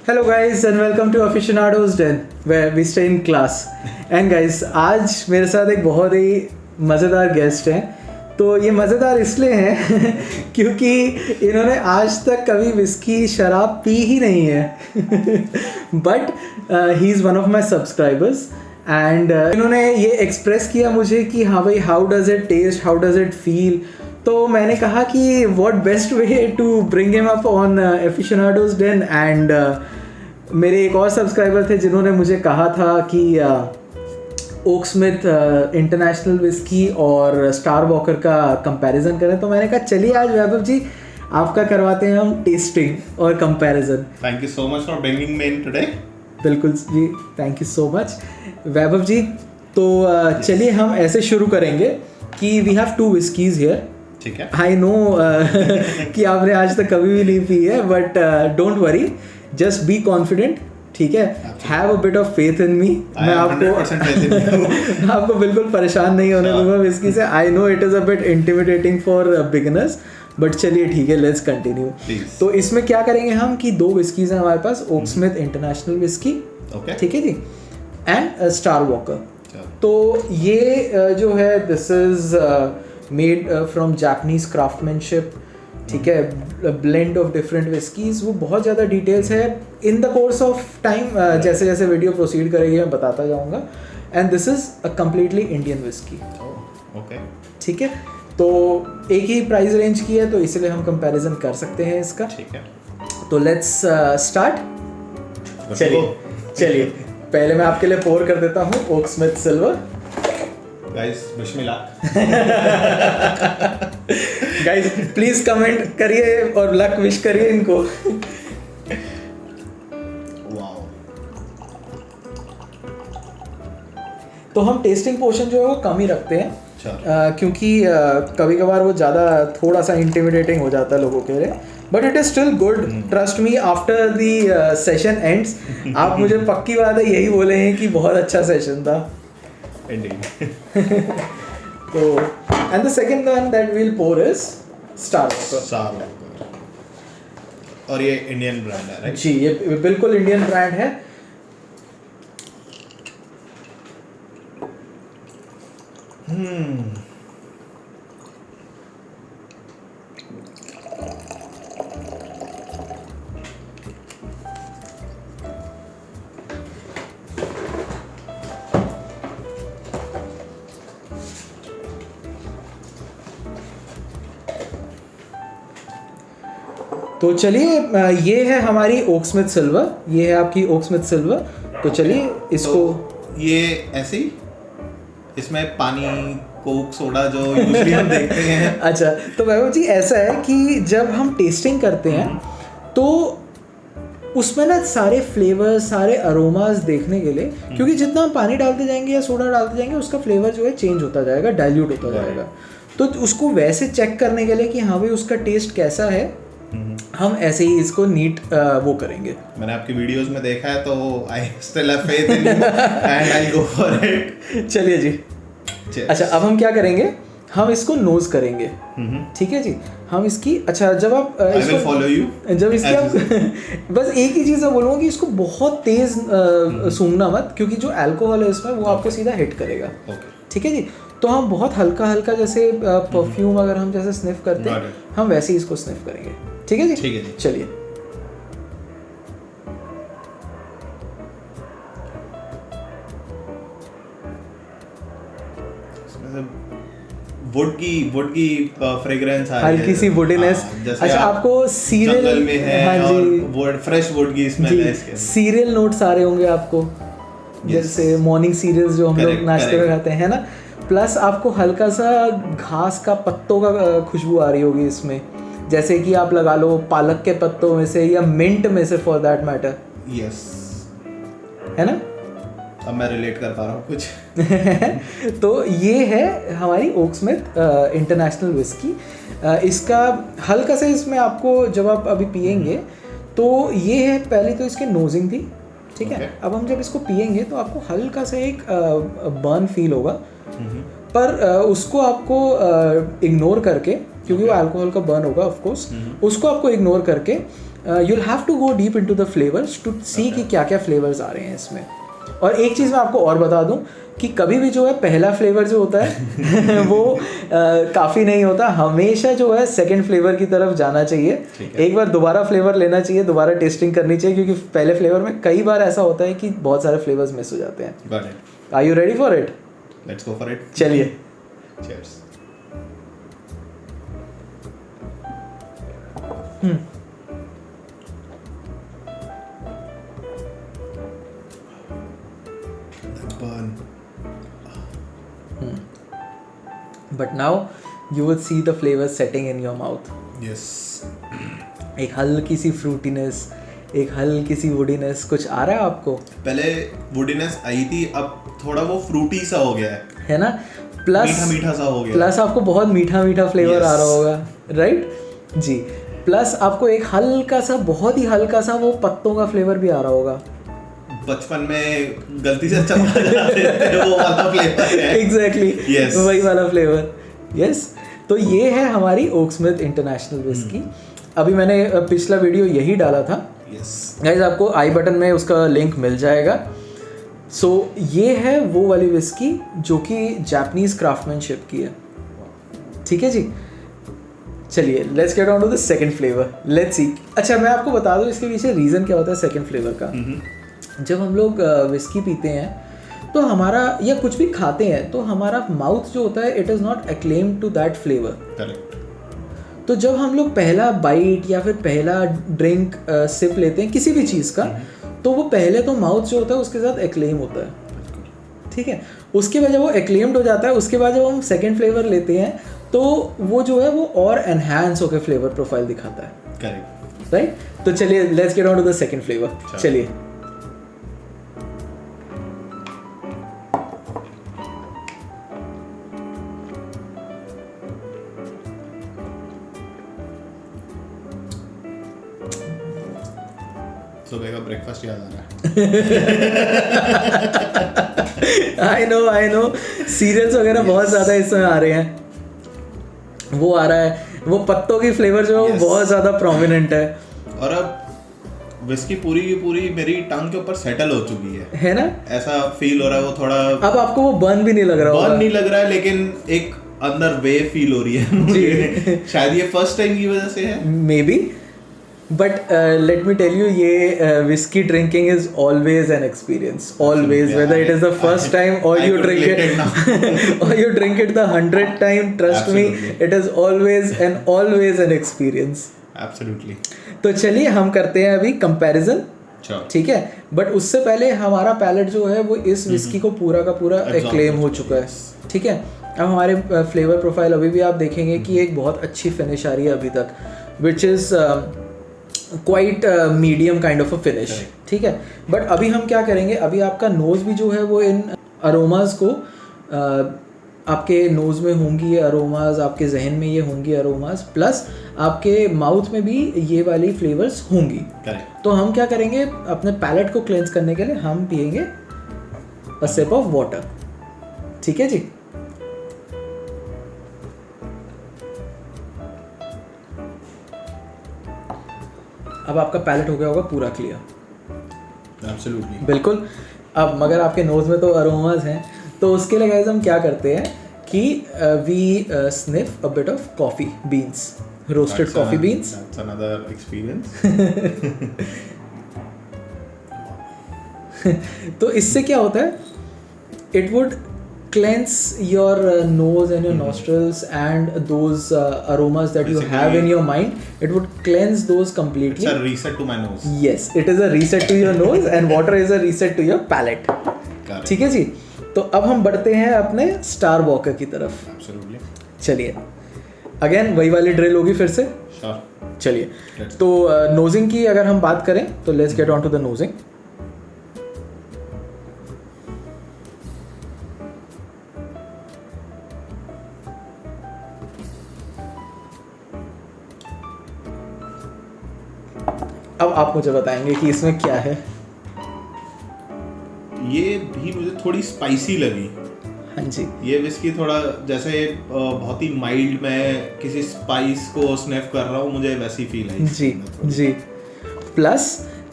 Hello guys and welcome to Aficionados Den where we stay in class. And guys, आज मेरे साथ एक बहुत ही मज़ेदार गेस्ट हैं. तो ये मज़ेदार इसलिए हैं क्योंकि इन्होंने आज तक कभी विस्की शराब पी ही नहीं है. But he is one of my subscribers and इन्होंने ये एक्सप्रेस किया मुझे कि हाँ भाई, how does it taste, how does it feel. तो मैंने कहा कि what best way to bring him up on aficionados then. And मेरे एक और सब्सक्राइबर थे जिन्होंने मुझे कहा था कि ओक्समिथ इंटरनेशनल विस्की और स्टार वॉकर का कंपैरिजन करें. तो मैंने कहा चलिए आज वैभव जी आपका करवाते हैं हम टेस्टिंग और comparison. Thank you so much for bringing me in today. बिल्कुल जी, थैंक यू सो मच वैभव जी. तो चलिए हम ऐसे शुरू करेंगे कि वी हैव 2 विस्कीज हियर. ठीक है. आई नो कि आपने आज तक कभी भी नहीं पी है, but don't worry, just be confident. ठीक है, have a bit of faith in me. मैं आपको बिल्कुल परेशान नहीं होने दूंगा विस्की से. I know it is a bit intimidating for beginners, but चलिए ठीक है, लेट्स कंटिन्यू. तो इसमें क्या करेंगे हम कि 2 विस्कीज हैं हमारे पास, ओक्समिथ इंटरनेशनल विस्की, ठीक है जी, एंड स्टार वॉकर. तो ये जो है this is made from Japanese craftsmanship. ठीक है, ब्लेंड ऑफ डिफरेंट विस्कीज. वो बहुत ज़्यादा डिटेल्स है. In the course of time जैसे जैसे वीडियो प्रोसीड करेगी मैं बताता जाऊँगा. And this is a completely Indian whisky. Okay, ठीक है. तो एक ही प्राइस रेंज की है, तो इसलिए हम कंपैरिजन कर सकते हैं इसका. ठीक है. तो लेट्स स्टार्ट. चलिए पहले मैं आपके लिए पोर कर देता हूँ Oaksmith silver. Guys Bismillah. Guys please comment करिए और लक विश करिए इनको. वाओ. तो हम टेस्टिंग पोर्शन जो है वो कम ही रखते हैं, क्योंकि कभी कभार वो ज़्यादा थोड़ा सा इंटिमिडेटिंग हो जाता है लोगों के लिए. But it is still good, trust me. After the session ends आप मुझे पक्की बात है यही बोले हैं कि बहुत अच्छा सेशन था. तो and the second one that we'll pour is Star Walker. और ये इंडियन ब्रांड है, राइट? जी, ये बिल्कुल इंडियन ब्रांड है. तो चलिए, ये है हमारी ओक्समिथ सिल्वर. ये है आपकी ओक्समिथ सिल्वर. तो चलिए इसको. तो ये ऐसे ही इसमें पानी, कोक, सोडा जो यूजुअली हम देखते हैं. अच्छा, तो वैभव जी ऐसा है कि जब हम टेस्टिंग करते हैं तो उसमें ना सारे फ्लेवर, सारे अरोमास देखने के लिए, क्योंकि जितना हम पानी डालते जाएंगे या सोडा डालते जाएंगे उसका फ्लेवर जो है चेंज होता जाएगा, डाइल्यूट होता जाएगा. तो उसको वैसे चेक करने के लिए कि हाँ भाई उसका टेस्ट कैसा है, हम ऐसे ही इसको नीट वो करेंगे. मैंने आपकी वीडियोस में देखा है, तो I still have faith in you and I go for it. चलिए जी. अच्छा, अब हम क्या करेंगे, हम इसको नोज करेंगे. ठीक है जी. हम इसकी, अच्छा जब आप इसको फॉलो यू, जब इसकी आप बस एक ही चीज़ मैं बोलूँगा कि इसको बहुत तेज़ सूंघना मत, क्योंकि जो अल्कोहल है इसमें वो आपको सीधा हिट करेगा. ठीक है जी. तो हम बहुत हल्का हल्का, जैसे परफ्यूम अगर हम जैसे स्निफ करते हैं, हम वैसे ही इसको स्निफ करेंगे. ठीक है जी. ठीक है जी. चलिए. वुड की फ्रेग्रेंस आ रही है, हल्की सी वुडीनेस. अच्छा, आपको सीरियल में है. हाँ और जी, वुड, फ्रेश वुड की स्मेल है इसके. सीरियल नोट्स आ रहे होंगे आपको, जैसे मॉर्निंग सीरियल्स जो हम लोग नाश्ते में खाते हैं ना. प्लस आपको हल्का सा घास का पत्तों का खुशबू आ रही होगी इसमें, जैसे कि आप लगा लो पालक के पत्तों में से या मिंट में से, फॉर दैट मैटर. यस, है ना. अब मैं रिलेट कर पा रहा हूँ कुछ. तो ये है हमारी ओक्समिथ इंटरनेशनल विस्की. इसका हल्का सा, इसमें आपको जब आप अभी पियेंगे तो ये है, पहले तो इसके नोजिंग थी. ठीक है. अब हम जब इसको पियेंगे तो आपको हल्का सा एक बर्न फील होगा, पर उसको आपको इग्नोर करके, क्योंकि वो अल्कोहल का बर्न होगा ऑफ कोर्स, उसको आपको इग्नोर करके you'll have to go deep into the flavors to see कि क्या क्या फ्लेवर्स आ रहे हैं इसमें। और एक चीज़ मैं आपको और बता दूं कि कभी भी जो है पहला फ्लेवर जो होता है वो काफ़ी नहीं होता, हमेशा जो है सेकंड फ्लेवर की तरफ जाना चाहिए। एक बार दोबारा फ्लेवर लेना चाहिए, दोबारा टेस्टिंग करनी चाहिए, क्योंकि पहले फ्लेवर में कई बार ऐसा होता है कि बहुत सारे फ्लेवर्स मिस हो जाते हैं। Are you ready for it? Let's go for it. चलिए, cheers. But now you would see the flavor setting in your mouth. Yes. एक हल्की सी फ्रूटीनेस, एक हल्की सी वुडीनेस कुछ आ रहा है आपको? पहले वुडीनेस आई थी, अब थोड़ा वो फ्रूटी सा हो गया है ना? प्लस मीठा मीठा सा हो गया। प्लस आपको बहुत मीठा मीठा फ्लेवर आ रहा होगा, राइट जी। प्लस आपको एक हल्का सा, बहुत ही हल्का सा वो पत्तों का फ्लेवर भी आ रहा होगा। बचपन में गलती से चमका जाते थे वो वाला फ्लेवर है। Exactly, yes. वही वाला फ्लेवर। यस, तो ये है हमारी ओकस्मिथ इंटरनेशनल विस्की। अभी मैंने पिछला वीडियो यही डाला था। गाइस आपको आई बटन में उसका लिंक मिल जाएगा। सो ये है वो वाली विस्की जो कि जापानीज क्राफ्टमैनशिप की है। ठीक है जी, चलिए let's get on to the second flavour, let's see. अच्छा, मैं आपको बता दूं इसके पीछे रीज़न क्या होता है सेकंड फ्लेवर का। जब हम लोग विस्की पीते हैं तो हमारा, या कुछ भी खाते हैं, तो हमारा माउथ जो होता है it is not acclaimed to that flavour. Correct. तो जब हम लोग पहला बाइट या फिर पहला ड्रिंक सिप लेते हैं किसी भी चीज़ का, तो वो पहले तो माउथ जो होता है उसके साथ एक्लेम होता है। ठीक है, उसके बाद जब वो एक्लेम्ड हो जाता है, उसके बाद जब हम सेकेंड फ्लेवर लेते हैं तो वो जो है वो और एनहांस होकर फ्लेवर प्रोफाइल दिखाता है। Correct, right. तो चलिए let's get on to the second flavour. चलिए, सुबह का ब्रेकफास्ट याद आ रहा है। आई नो सीरियल्स वगैरह बहुत ज़्यादा इस समय आ रहे हैं। वो आ रहा है, वो पत्तों की फ्लेवर जो है वो बहुत ज़्यादा प्रोमिनेंट है। और अब विस्की पूरी की पूरी मेरी टंग के ऊपर सेटल हो चुकी है ना? ऐसा फील हो रहा है वो थोड़ा। अब आपको वो बर्न भी नहीं लग रहा, बर्न नहीं लग रहा है, लेकिन एक अंदर वे फील हो रही है मुझे। शायद ये फर्स्ट टाइम की वजह से है, may be. But let me tell you, ये whiskey drinking is always an experience. Always, whether it is the first time or you drink it or you drink it the 100th time. Trust me, it is always an experience. Absolutely. तो चलिए हम करते हैं अभी comparison. ठीक है, but उससे पहले हमारा पैलेट जो है वो इस विस्की को पूरा का पूरा एक्लेम हो चुका है। ठीक है, अब हमारे फ्लेवर प्रोफाइल अभी भी आप देखेंगे कि एक बहुत अच्छी फिनिश आ रही है अभी तक, which is quite medium kind of a finish. ठीक है, बट अभी हम क्या करेंगे, अभी आपका नोज़ भी जो है वो इन अरोमाज को आपके नोज़ में होंगी ये अरोमाज, आपके जहन में ये होंगी अरोमाज, प्लस आपके माउथ में भी ये वाली फ्लेवर्स होंगी। तो हम क्या करेंगे, अपने पैलेट को क्लेंस करने के लिए हम पिएंगे अ सिप ऑफ वाटर। ठीक है जी, अब आपका पैलेट हो गया होगा पूरा क्लियर। एब्सोल्युटली, बिल्कुल। अब मगर आपके नोज़ में तो अरोमाज हैं, तो उसके लिए गाइस हम क्या करते हैं कि we sniff a bit of coffee beans, roasted coffee beans. That's another experience. तो इससे क्या होता है, it would cleanse your nose and your nostrils and those aromas that you have in your mind. It would cleanse those completely. It's a reset to my nose. Yes, it is a reset to your nose and water is a reset to your palate. ठीक है जी, तो अब हम बढ़ते हैं अपने star walker की तरफ। Absolutely. चलिए, अगेन वही वाली ड्रिल होगी फिर से। Sure. चलिए, तो नोजिंग की अगर हम बात करें तो let's get on to the nosing. अब आप मुझे बताएंगे कि इसमें क्या है। ये भी मुझे थोड़ी स्पाइसी लगी। हाँ जी, ये विस्की थोड़ा जैसे बहुत ही माइल्ड, मैं किसी स्पाइस को स्निफ कर रहा हूँ, मुझे वैसी feel I. Ji ji, plus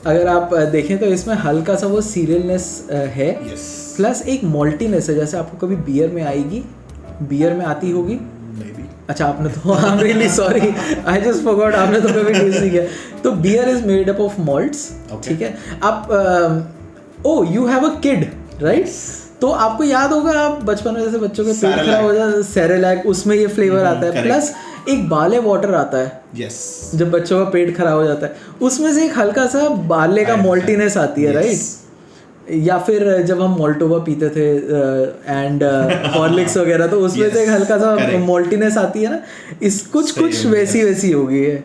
अगर आप देखें तो इसमें हल्का सा वो सीरियलनेस है, यस प्लस एक मॉल्टीनेस है, जैसे आपको कभी बियर में आएगी, बियर में आती होगी। मे बी अच्छा आपने तो I am really sorry, I just forgot, आपने तो कभी टेस्ट नहीं किया। तो beer is made up of malts, ठीक है। आप oh you have a kid right, तो आपको याद होगा आप बचपन में जैसे बच्चों के पेट खराब हो जाता है, सेरेलैक, उसमें ये फ्लेवर आता है, प्लस एक बाले वाटर आता है यस जब बच्चों का पेट खराब हो जाता है, उसमें से एक हल्का सा बाले का मॉल्टीनेस आती है राइट। या फिर जब हम मोल्टोवा पीते थे एंड हॉर्लिक्स वगैरह, तो उसमें से एक हल्का सा मॉल्टीनेस आती है ना, इस कुछ वैसी हो गई है।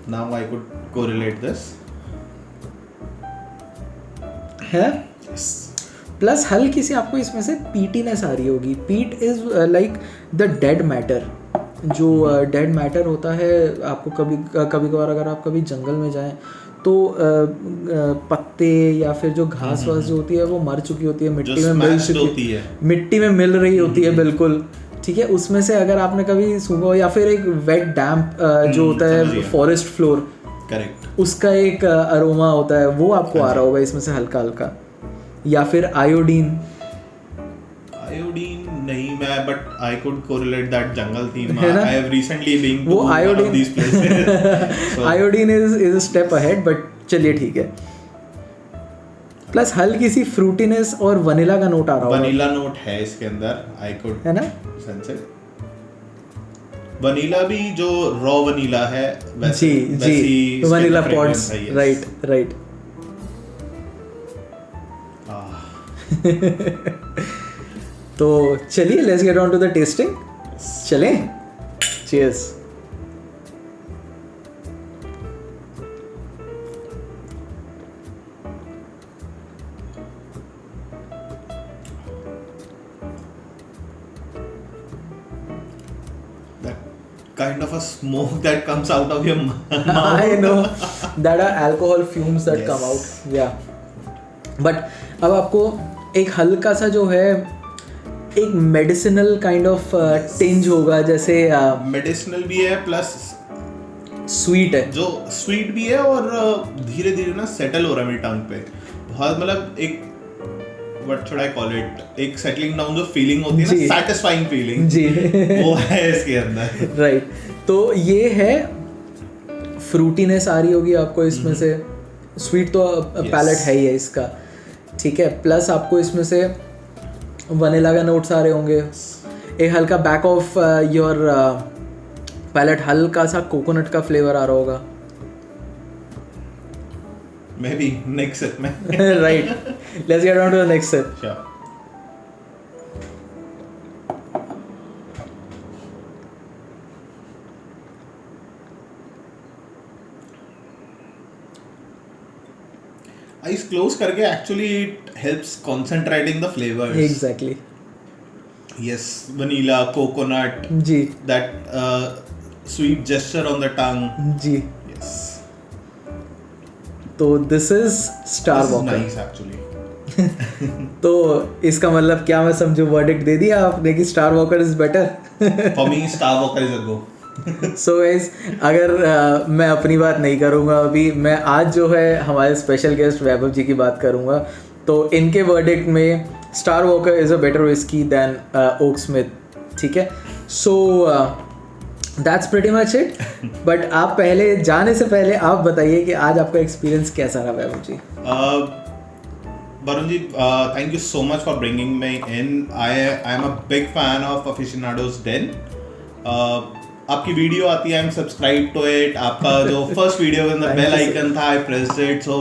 Now I could correlate this है, प्लस हल्की सी आपको इसमें से पीटीनेस आ रही होगी। पीट is like the dead matter, जो डेड मैटर होता है। आपको कभी कभार अगर आप कभी जंगल में जाएं तो पत्ते या फिर जो घास वास जो होती है वो मर चुकी होती है, मिट्टी में मिल चुकी है, मिट्टी में मिल रही होती है बिल्कुल, ठीक है। उसमें से अगर आपने कभी सूंघा, या फिर एक वेट डैम्प जो होता है फॉरेस्ट फ्लोर, करेक्ट, उसका एक अरोमा होता है, वो आपको आ रहा होगा इसमें से हल्का हल्का। या फिर आयोडीन नहीं मैं, but I could correlate that jungle theme. है ना? आई हैव रिसेंटली बीन वो to iodine these places, iodine is a step ahead, but चलिए ठीक है। प्लस हल्की सी फ्रूटीनेस और वनीला का नोट आ रहा होगा। वनीला नोट है इसके अंदर, आई कुड, है ना, सेंस इट। वनीला भी जो रॉ वनीला है वैसे, जी वनीला पॉड्स, राइट। तो चलिए let's get on to the tasting. चलें, cheers. Kind of a smoke that comes out of your mouth. I know that are alcohol fumes that come out. Yeah. But अब आपको एक हल्का सा जो है एक मेडिसिनल काइंड ऑफ टिंज होगा, जैसे मेडिसिनल भी है प्लस स्वीट है, जो स्वीट भी है और धीरे धीरे ना सेटल हो रहा है मेरी टंग पे बहुत, मतलब एक what should I call it, एक सेटलिंग डाउन जो फीलिंग होती है ना, सैटिस्फाइंग फीलिंग जी वो है इसके अंदर, राइट। तो ये है फ्रूटीनेस आ रही होगी आपको इसमें से, स्वीट तो पैलेट है ही है इसका, ठीक है। प्लस आपको इसमें से वनीला का नोट्स आ रहे होंगे, एक हल्का बैक ऑफ योर पैलेट हल्का सा कोकोनट का फ्लेवर आ रहा होगा, मे बी नेक्स्ट सिप में, right. Let's get on to the next sip. Sure. Eyes closed करके actually it helps concentrating the flavors. Exactly. Yes, vanilla, coconut. जी. That sweet gesture on the tongue. जी. Yes. तो this is Star Walker. Nice actually. तो इसका मतलब क्या मैं समझूं, verdict दे दिया आपने कि star walker is better? For me, Star Walker is a go. So guys, अगर मैं अपनी बात नहीं करूँगा अभी, मैं आज जो है हमारे स्पेशल गेस्ट वैभव जी की बात करूँगा, तो इनके वर्डिक्ट में Star Walker is a better whisky than Oak Smith, ठीक है। So that's pretty much it. But आप पहले जाने से पहले आप बताइए कि आज आपका एक्सपीरियंस कैसा रहा वैभव जी? Varun ji, thank you so much for bringing me in. I am a big fan of Aficionados Den. आपकी वीडियो आती है, I am subscribe to it. आपका जो फर्स्ट वीडियो के अंदर बेल आइकन था, I pressed it. So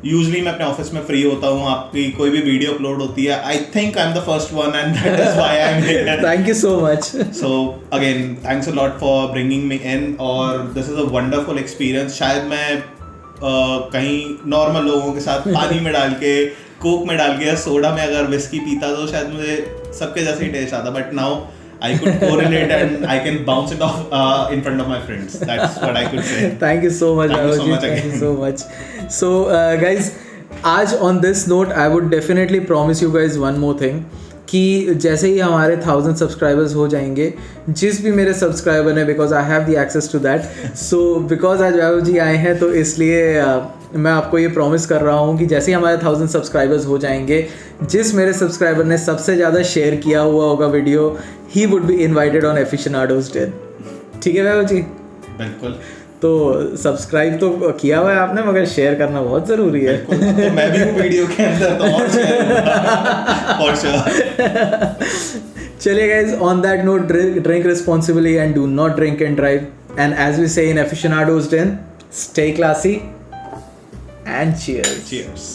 usually मैं अपने ऑफिस में फ्री होता हूँ, आपकी कोई भी वीडियो अपलोड होती है, I think I am the first one and that is why I am here. Thank you so much. So again thanks a lot for bringing me in, और this is a wonderful experience. शायद मैं कहीं normal लोगों के साथ पानी में डाल के, कोक में डाल के या सोडा में अगर विस्की पीता तो शायद मुझे सबके जैसे ही टेस्ट आता, but now I could correlate and I can bounce it off in front of my friends. That's what I could say. Thank you so much. Thank you so much again. Thank you so much. So guys, आज on this note I would definitely promise you guys one more thing कि जैसे ही हमारे 1000 subscribers हो जाएंगे, जिस भी मेरे subscriber हैं, because I have the access to that, so because आज वैभव जी आए हैं तो इसलिए मैं आपको ये प्रॉमिस कर रहा हूँ कि जैसे ही हमारे 1000 सब्सक्राइबर्स हो जाएंगे, जिस मेरे सब्सक्राइबर ने सबसे ज़्यादा शेयर किया हुआ होगा video, he would be invited on aficionados day. ठीक है वैभव जी? बिल्कुल। तो सब्सक्राइब तो किया हुआ है आपने, मगर शेयर करना बहुत ज़रूरी है। तो मैं भी हूँ वीडियो के अंदर, तो और शेयर। चलिए guys, on that note, drink responsibly and do not drink and drive, and as we say in aficionados day, stay classy and cheers.